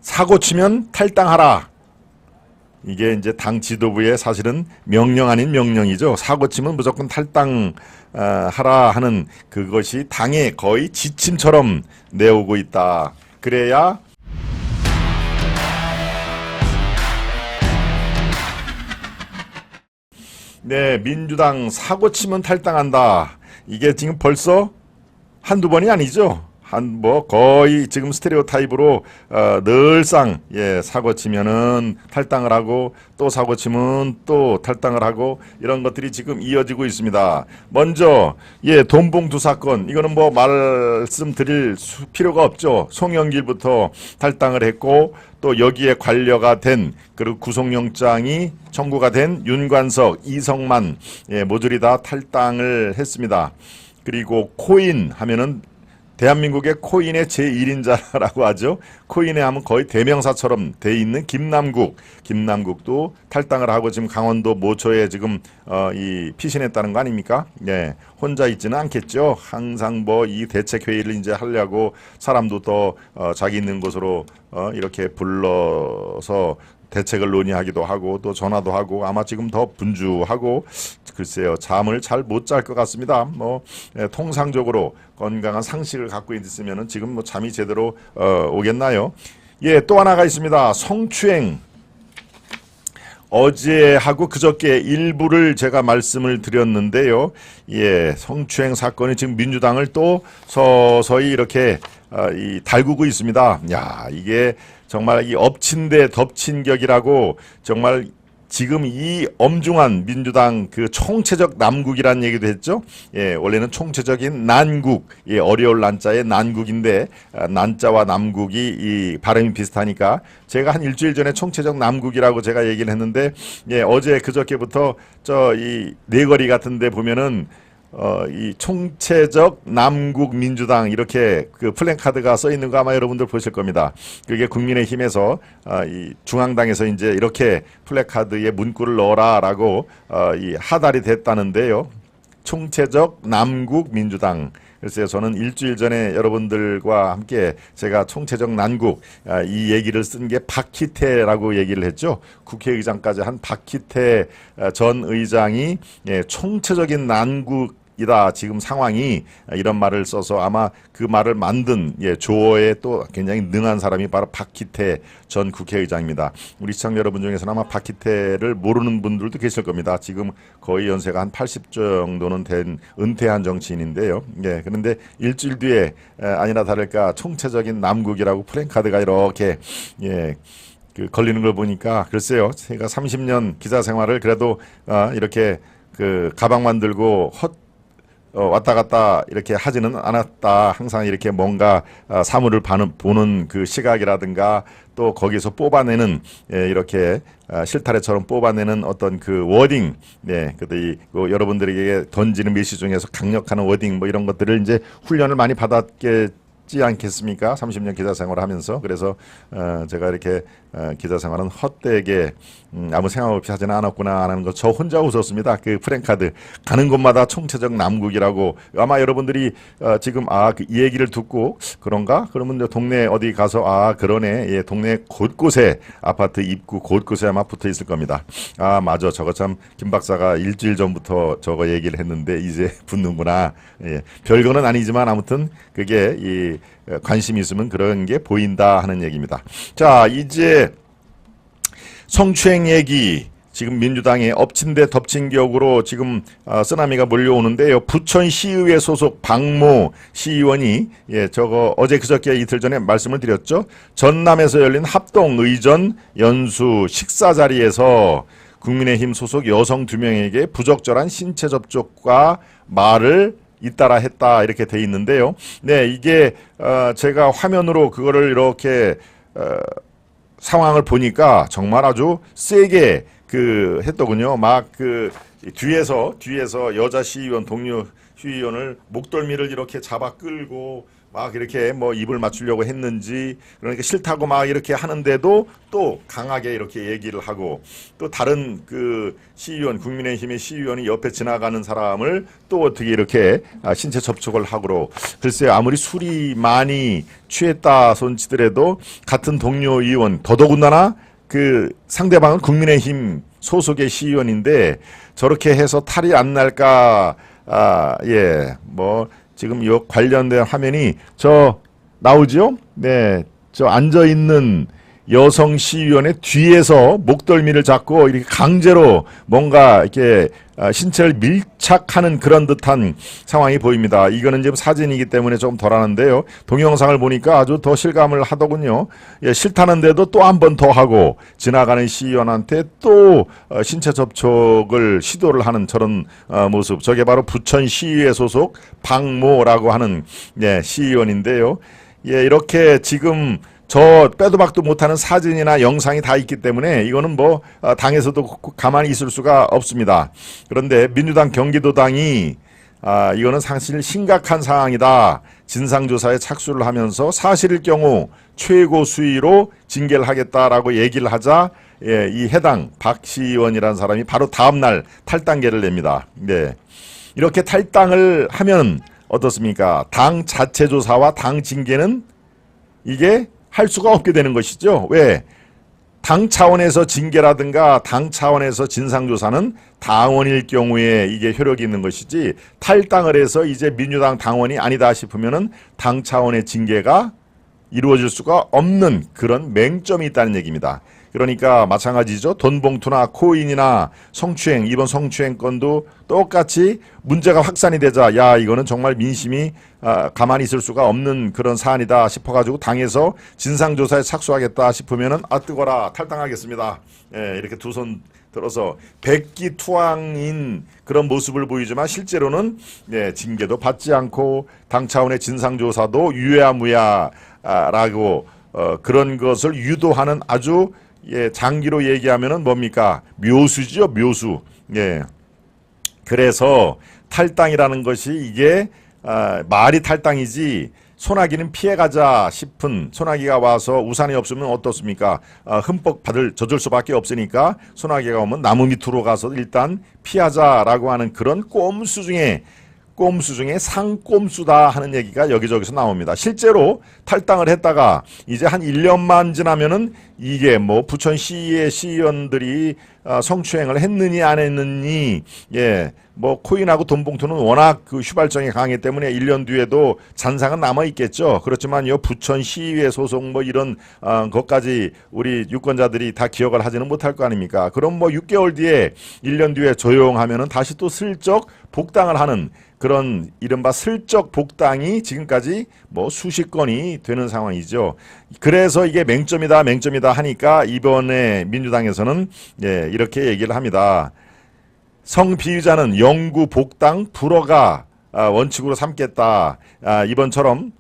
사고 치면 탈당하라. 이게 이제 당 지도부의 사실은 명령 아닌 명령이죠. 사고 치면 무조건 탈당 하라 하는 그것이 당의 거의 지침처럼 내오고 있다. 그래야 네, 민주당 사고 치면 탈당한다. 이게 지금 벌써 한두 번이 아니죠. 거의 지금 스테레오 타입으로 늘상 사고 치면은 탈당을 하고 또 사고 치면 또 탈당을 하고 이런 것들이 지금 이어지고 있습니다. 먼저 돈봉투 사건, 이거는 뭐 말씀드릴 필요가 없죠. 송영길부터 탈당을 했고 또 여기에 관여가 된, 그리고 구속영장이 청구가 된 윤관석, 이성만 모조리 다 탈당을 했습니다. 그리고 코인 하면은 대한민국의 코인의 제1인자라고 하죠. 코인에 하면 거의 대명사처럼 돼 있는 김남국도 탈당을 하고 지금 강원도 모처에 지금 피신했다는 거 아닙니까? 예, 혼자 있지는 않겠죠. 항상 뭐 이 대책 회의를 이제 하려고 사람도 더 자기 있는 곳으로 이렇게 불러서 대책을 논의하기도 하고 또 전화도 하고 아마 지금 더 분주하고 글쎄요, 잠을 잘 못 잘 것 같습니다. 통상적으로 건강한 상식을 갖고 있으면은 지금 뭐 잠이 제대로 오겠나요? 또 하나가 있습니다. 성추행. 어제하고 그저께 일부를 제가 말씀을 드렸는데요. 성추행 사건이 지금 민주당을 또 서서히 이렇게 달구고 있습니다. 야, 이게 정말 이 엎친 데 덮친 격이라고, 정말 지금 이 엄중한 민주당 그 총체적 남국이라는 얘기도 했죠. 원래는 총체적인 난국, 어려울 난자의 난국인데 난자와 남국이 이 발음이 비슷하니까 제가 한 일주일 전에 총체적 남국이라고 제가 얘기를 했는데 어제 그저께부터 이 네거리 같은 데 보면은 이 총체적 남국 민주당 이렇게 그 플랜카드가 써 있는 거 아마 여러분들 보실 겁니다. 그게 국민의힘에서 이 중앙당에서 이제 이렇게 플래카드에 문구를 넣어라라고 이 하달이 됐다는데요. 총체적 남국 민주당. 글쎄요, 저는 일주일 전에 여러분들과 함께 제가 총체적 난국 이 얘기를 쓴 게 박희태라고 얘기를 했죠. 국회의장까지 한 박희태 전 의장이 총체적인 난국 이다 지금 상황이, 이런 말을 써서 아마 그 말을 만든 조어에 또 굉장히 능한 사람이 바로 박희태 전 국회의장입니다. 우리 시청자 여러분 중에서는 아마 박희태를 모르는 분들도 계실 겁니다. 지금 거의 연세가 한 80 정도는 된 은퇴한 정치인인데요. 그런데 일주일 뒤에 아니나 다를까 총체적인 남국이라고 플랜카드가 이렇게 그 걸리는 걸 보니까 글쎄요, 제가 30년 기자 생활을 그래도 이렇게 그 가방만 들고 왔다 갔다 이렇게 하지는 않았다. 항상 이렇게 뭔가 사물을 보는 그 시각이라든가 또 거기서 뽑아내는 이렇게 실타래처럼 뽑아내는 어떤 그 워딩, 그때 여러분들에게 던지는 메시지 중에서 강력한 워딩 뭐 이런 것들을 이제 훈련을 많이 받았겠지 않겠습니까? 30년 기자 생활을 하면서. 그래서 제가 이렇게 기자 생활은 헛되게 아무 생각 없이 하지는 않았구나 하는 거 저 혼자 웃었습니다. 그 프랭카드 가는 곳마다 총체적 남국이라고. 아마 여러분들이 지금 이 얘기를 듣고 그런가? 그러면 동네 어디 가서 그러네. 동네 곳곳에 아파트 입구 곳곳에 아마 붙어 있을 겁니다. 맞아, 저거 참 김 박사가 일주일 전부터 저거 얘기를 했는데 이제 붙는구나. 별거는 아니지만 아무튼 그게 이 관심이 있으면 그런 게 보인다 하는 얘기입니다. 자, 이제 성추행 얘기, 지금 민주당의 엎친 데 덮친 격으로 지금 쓰나미가 몰려오는데요. 부천시의회 소속 박모 시의원이 저거 어제 그저께 이틀 전에 말씀을 드렸죠. 전남에서 열린 합동의전 연수 식사 자리에서 국민의힘 소속 여성 2명에게 부적절한 신체 접촉과 말을 잇따라 했다 이렇게 돼 있는데요. 이게 제가 화면으로 그거를 이렇게 상황을 보니까 정말 아주 세게 했더군요. 막 뒤에서 여자 시의원, 동료 시의원을 목덜미를 이렇게 잡아 끌고 막 이렇게 뭐 입을 맞추려고 했는지, 그러니까 싫다고 막 이렇게 하는데도 또 강하게 이렇게 얘기를 하고, 또 다른 그 시의원, 국민의힘의 시의원이 옆에 지나가는 사람을 또 어떻게 이렇게 신체 접촉을 하고, 글쎄요, 아무리 술이 많이 취했다 손치더라도 같은 동료 의원, 더더군다나 그 상대방은 국민의힘 소속의 시의원인데 저렇게 해서 탈이 안 날까. 예, 뭐 지금 요 관련된 화면이 저 나오죠? 네, 저 앉아 있는 여성 시의원의 뒤에서 목덜미를 잡고 이렇게 강제로 뭔가 이렇게 신체를 밀착하는 그런 듯한 상황이 보입니다. 이거는 지금 사진이기 때문에 조금 덜하는데요. 동영상을 보니까 아주 더 실감을 하더군요. 예, 싫다는데도 또 한 번 더 하고 지나가는 시의원한테 또 신체 접촉을 시도를 하는 저런 모습. 저게 바로 부천시의회 소속 박모라고 하는 시의원인데요. 예, 이렇게 지금 저 빼도 박도 못하는 사진이나 영상이 다 있기 때문에 이거는 뭐 당에서도 가만히 있을 수가 없습니다. 그런데 민주당 경기도당이 이거는 사실 심각한 상황이다. 진상조사에 착수를 하면서 사실일 경우 최고 수위로 징계를 하겠다라고 얘기를 하자 이 해당 박 시의원이라는 사람이 바로 다음날 탈당계를 냅니다. 네. 이렇게 탈당을 하면 어떻습니까? 당 자체 조사와 당 징계는 이게 할 수가 없게 되는 것이죠. 왜? 당 차원에서 징계라든가 당 차원에서 진상조사는 당원일 경우에 이게 효력이 있는 것이지, 탈당을 해서 이제 민주당 당원이 아니다 싶으면은 당 차원의 징계가 이루어질 수가 없는 그런 맹점이 있다는 얘기입니다. 그러니까 마찬가지죠. 돈봉투나 코인이나 성추행, 이번 성추행 건도 똑같이 문제가 확산이 되자 야 이거는 정말 민심이 가만히 있을 수가 없는 그런 사안이다 싶어가지고 당에서 진상조사에 착수하겠다 싶으면은 뜨거라 탈당하겠습니다. 예, 이렇게 두 손 들어서 백기투항인 그런 모습을 보이지만 실제로는 징계도 받지 않고 당 차원의 진상조사도 유야무야라고 그런 것을 유도하는 아주 장기로 얘기하면은 뭡니까? 묘수죠, 묘수. 예. 그래서 탈당이라는 것이 이게 말이 탈당이지, 소나기는 피해가자 싶은, 소나기가 와서 우산이 없으면 어떻습니까? 흠뻑 젖을 수밖에 없으니까 소나기가 오면 나무 밑으로 가서 일단 피하자라고 하는 그런 꼼수 중에 상꼼수다 하는 얘기가 여기저기서 나옵니다. 실제로 탈당을 했다가 이제 한 1년만 지나면은 이게 뭐 부천시의 시의원들이 성추행을 했느니 안 했느니, 예, 뭐 코인하고 돈봉투는 워낙 그 휘발성이 강하기 때문에 1년 뒤에도 잔상은 남아 있겠죠. 그렇지만 요 부천시의회 소속 뭐 이런 것까지 우리 유권자들이 다 기억을 하지는 못할 거 아닙니까? 그럼 뭐 6개월 뒤에 1년 뒤에 조용하면은 다시 또 슬쩍 복당을 하는 그런 이른바 슬쩍 복당이 지금까지 뭐 수십 건이 되는 상황이죠. 그래서 이게 맹점이다 하니까 이번에 민주당에서는 이렇게 얘기를 합니다. 성비위자는 영구 복당 불허가 원칙으로 삼겠다. 이번처럼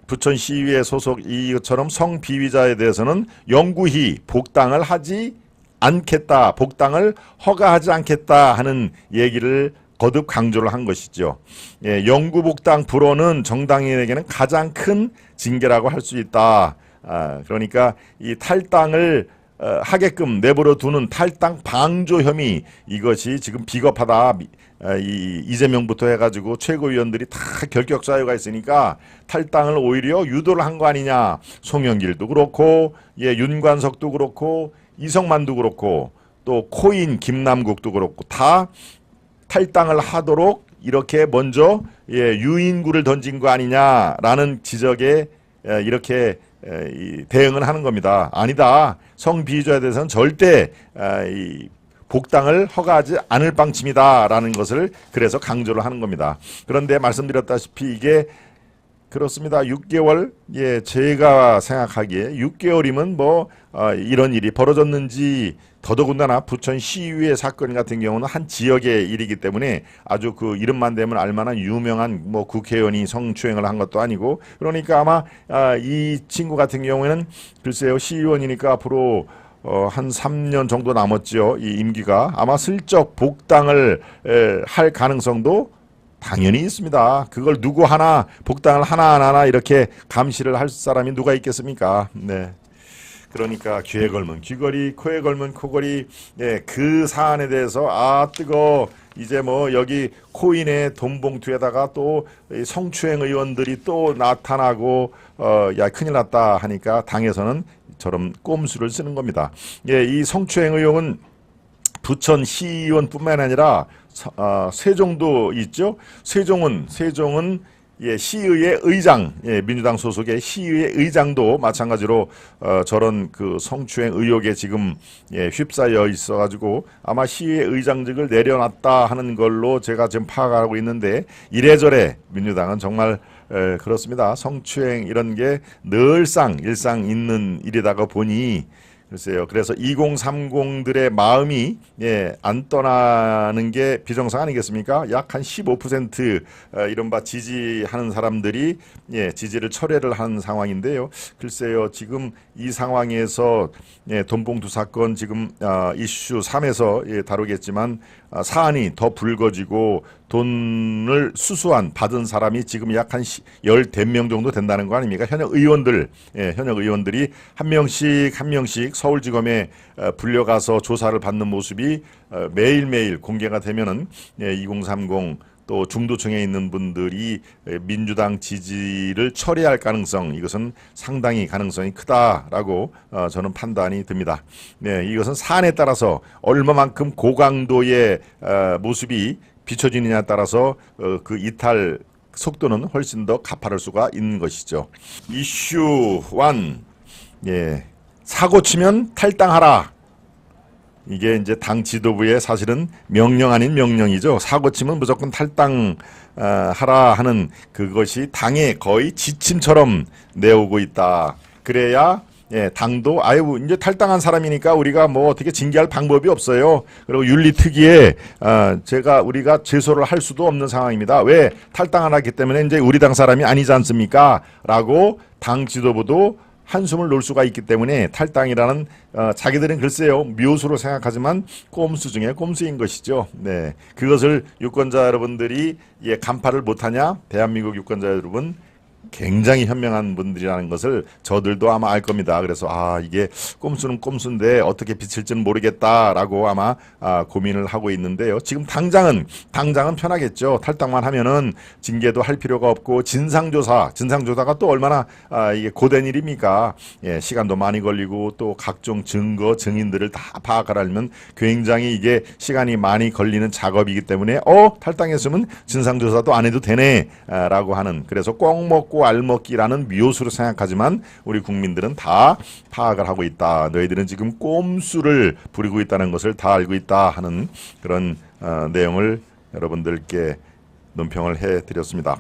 부천시의회 소속 이것처럼 성비위자에 대해서는 영구히 복당을 하지 않겠다. 복당을 허가하지 않겠다 하는 얘기를 거듭 강조를 한 것이죠. 영구복당 불허는 정당인에게는 가장 큰 징계라고 할 수 있다. 그러니까 이 탈당을 하게끔 내버려 두는 탈당 방조 혐의, 이것이 지금 비겁하다. 이재명부터 해가지고 최고위원들이 다 결격 사유가 있으니까 탈당을 오히려 유도를 한 거 아니냐. 송영길도 그렇고, 윤관석도 그렇고, 이성만도 그렇고, 또 코인 김남국도 그렇고 다 탈당을 하도록 이렇게 먼저 유인구를 던진 거 아니냐라는 지적에 이렇게 대응을 하는 겁니다. 아니다. 성비위자에 대해서는 절대 복당을 허가하지 않을 방침이다라는 것을 그래서 강조를 하는 겁니다. 그런데 말씀드렸다시피 이게 그렇습니다. 6개월, 제가 생각하기에 6개월이면 뭐 이런 일이 벌어졌는지, 더더군다나 부천시의회 사건 같은 경우는 한 지역의 일이기 때문에 아주 그 이름만 대면 알만한 유명한 뭐 국회의원이 성추행을 한 것도 아니고, 그러니까 아마 이 친구 같은 경우에는 글쎄요, 시의원이니까 앞으로 한 3년 정도 남았죠. 이 임기가. 아마 슬쩍 복당을 할 가능성도 당연히 있습니다. 그걸 누구 하나 복당을 하나하나 이렇게 감시를 할 사람이 누가 있겠습니까? 네. 그러니까 귀에 걸면 귀걸이, 코에 걸면 코걸이, 예, 그 사안에 대해서 뜨거. 이제 뭐 여기 코인의 돈 봉투에다가 또 성추행 의원들이 또 나타나고 야 큰일 났다 하니까 당에서는 저런 꼼수를 쓰는 겁니다. 예, 이 성추행 의혹은 부천 시의원뿐만 아니라 세종도 있죠. 세종은 예, 시의회 의장, 예, 민주당 소속의 시의회 의장도 마찬가지로 저런 그 성추행 의혹에 지금 예, 휩싸여 있어가지고 아마 시의회 의장직을 내려놨다 하는 걸로 제가 지금 파악하고 있는데 이래저래 민주당은 정말 그렇습니다. 성추행 이런 게 늘상 일상 있는 일이다가 보니 글쎄요. 그래서 2030들의 마음이 예, 안 떠나는 게 비정상 아니겠습니까? 약 한 15% 이른바 지지하는 사람들이 예, 지지를 철회를 한 상황인데요. 글쎄요. 지금 이 상황에서 예, 돈봉투 사건 지금 이슈 3에서 예, 다루겠지만 사안이 더 불거지고 돈을 수수한 받은 사람이 지금 약 한 10명 정도 된다는 거 아닙니까? 현역 의원들이 한 명씩 서울지검에 불려가서 조사를 받는 모습이 매일매일 공개가 되면은 2030 또 중도층에 있는 분들이 민주당 지지를 철회할 가능성 이것은 상당히 가능성이 크다라고 저는 판단이 듭니다. 네, 이것은 사안에 따라서 얼마만큼 고강도의 모습이 비춰지느냐에 따라서 그 이탈 속도는 훨씬 더 가파를 수가 있는 것이죠. 이슈 1, 예, 사고 치면 탈당하라. 이게 이제 당 지도부의 사실은 명령 아닌 명령이죠. 사고 치면 무조건 탈당하라 하는 그것이 당의 거의 지침처럼 내오고 있다. 그래야 예, 당도 이제 탈당한 사람이니까 우리가 뭐 어떻게 징계할 방법이 없어요. 그리고 윤리특위에 우리가 제소를 할 수도 없는 상황입니다. 왜 탈당을 했기 때문에 이제 우리 당 사람이 아니지 않습니까? 라고 당 지도부도 한숨을 놓을 수가 있기 때문에 탈당이라는 자기들은 글쎄요 묘수로 생각하지만 꼼수 중에 꼼수인 것이죠. 네, 그것을 유권자 여러분들이 예, 간파를 못하냐? 대한민국 유권자 여러분 굉장히 현명한 분들이라는 것을 저들도 아마 알 겁니다. 그래서 이게 꼼수는 꼼수인데 어떻게 비칠지는 모르겠다라고 아마 고민을 하고 있는데요. 지금 당장은 편하겠죠. 탈당만 하면은 징계도 할 필요가 없고 진상조사가 또 얼마나 이게 고된 일입니까? 예, 시간도 많이 걸리고 또 각종 증거 증인들을 다 파악하려면 굉장히 이게 시간이 많이 걸리는 작업이기 때문에 탈당했으면 진상조사도 안 해도 되네라고 하는 그래서 꼭 먹고 알먹기라는 묘수로 생각하지만 우리 국민들은 다 파악을 하고 있다. 너희들은 지금 꼼수를 부리고 있다는 것을 다 알고 있다 하는 그런 내용을 여러분들께 논평을 해드렸습니다.